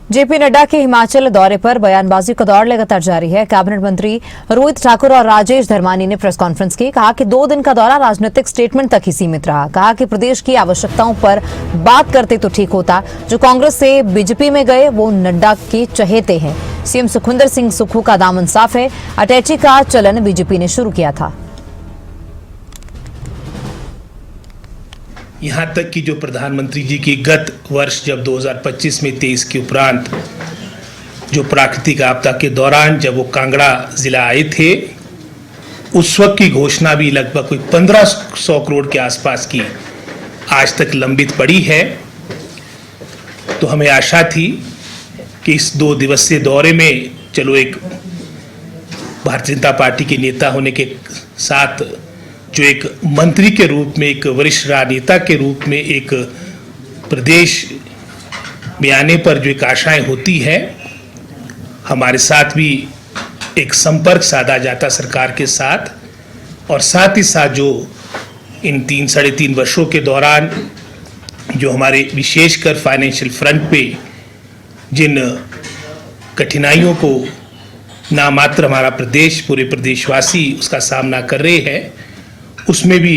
JP Nadda के हिमाचल दौरे पर बयानबाजी का दौर लगातार जारी है। कैबिनेट मंत्री रोहित ठाकुर और राजेश धर्मानी ने प्रेस कॉन्फ्रेंस की। कहा कि 2 दिन का दौरा राजनीतिक स्टेटमेंट तक ही सीमित रहा। कहा कि प्रदेश की आवश्यकताओं पर बात करते तो ठीक होता। जो कांग्रेस से बीजेपी में गए वो नड्डा के चहेते हैं। सीएम सुखविंदर सिंह सुक्खू का दामन साफ है। अटैची का चलन बीजेपी ने शुरू किया था। यहाँ तक कि जो प्रधानमंत्री जी की गत वर्ष जब 2025 में 23 के उपरांत जो प्राकृतिक आपदा के दौरान जब वो कांगड़ा जिला आए थे, उस वक्त की घोषणा भी लगभग कोई 1500 करोड़ के आसपास की आज तक लंबित पड़ी है। तो हमें आशा थी कि इस 2 दिवसीय दौरे में चलो एक भारतीय जनता पार्टी के नेता होने के साथ जो एक मंत्री के रूप में, एक वरिष्ठ राजनेता के रूप में एक प्रदेश में आने पर जो एक आशाएं होती है, हमारे साथ भी एक संपर्क साधा जाता सरकार के साथ, और साथ ही साथ जो इन 3-3.5 वर्षों के दौरान जो हमारे विशेषकर फाइनेंशियल फ्रंट पे जिन कठिनाइयों को नामात्र हमारा प्रदेश, पूरे प्रदेशवासी उसका सामना कर रहे हैं, उसमें भी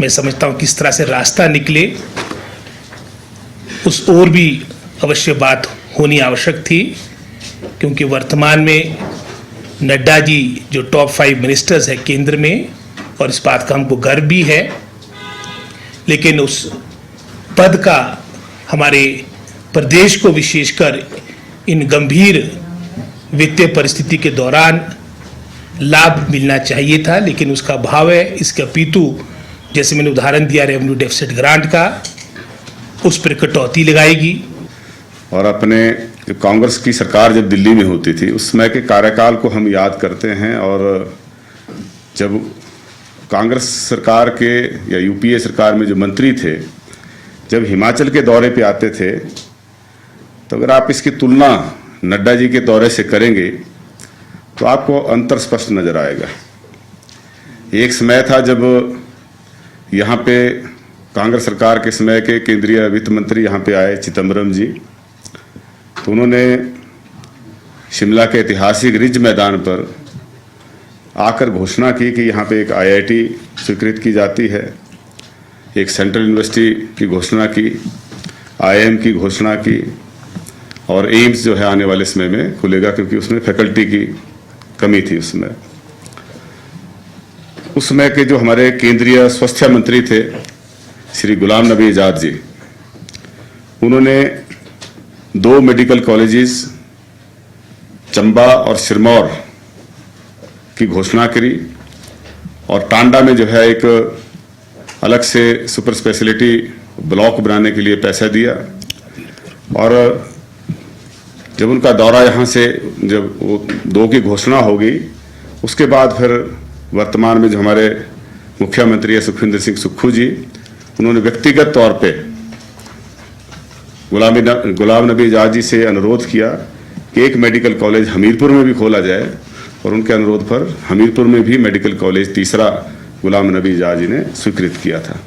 मैं समझता हूँ किस तरह से रास्ता निकले, उस ओर भी अवश्य बात होनी आवश्यक थी। क्योंकि वर्तमान में नड्डा जी जो टॉप 5 मिनिस्टर्स हैं केंद्र में, और इस बात का हमको गर्व भी है, लेकिन उस पद का हमारे प्रदेश को विशेषकर इन गंभीर वित्तीय परिस्थिति के दौरान लाभ मिलना चाहिए था, लेकिन उसका अभाव है। इसके अपितु जैसे मैंने उदाहरण दिया रेवेन्यू डेफिसिट ग्रांट का, उस पर कटौती लगाएगी। और अपने जो कांग्रेस की सरकार जब दिल्ली में होती थी उस समय के कार्यकाल को हम याद करते हैं, और जब कांग्रेस सरकार के या यूपीए सरकार में जो मंत्री थे जब हिमाचल के दौरे पे आते थे, तो अगर आप इसकी तुलना नड्डा जी के दौरे से करेंगे तो आपको अंतर स्पष्ट नजर आएगा। एक समय था जब यहाँ पे कांग्रेस सरकार के समय के केंद्रीय वित्त मंत्री यहाँ पे आए चिदम्बरम जी, तो उन्होंने शिमला के ऐतिहासिक रिज मैदान पर आकर घोषणा की कि यहाँ पे एक आईआईटी स्वीकृत की जाती है, एक सेंट्रल यूनिवर्सिटी की घोषणा की, आईआईएम की घोषणा की, और एम्स जो है आने वाले समय में खुलेगा, क्योंकि उसमें फैकल्टी की कमी थी उस समय के जो हमारे केंद्रीय स्वास्थ्य मंत्री थे श्री गुलाम नबी आजाद जी, उन्होंने 2 मेडिकल कॉलेजेस चंबा और सिरमौर की घोषणा करी, और टांडा में जो है एक अलग से सुपर स्पेशलिटी ब्लॉक बनाने के लिए पैसा दिया। और जब उनका दौरा यहाँ से जब वो 2 की घोषणा हो गई, उसके बाद फिर वर्तमान में जो हमारे मुख्यमंत्री है सुखविंदर सिंह सुक्खू जी, उन्होंने व्यक्तिगत तौर पे गुलाम नबी आजाद जी से अनुरोध किया कि एक मेडिकल कॉलेज हमीरपुर में भी खोला जाए, और उनके अनुरोध पर हमीरपुर में भी मेडिकल कॉलेज तीसरा गुलाम नबी आजाद जी ने स्वीकृत किया था।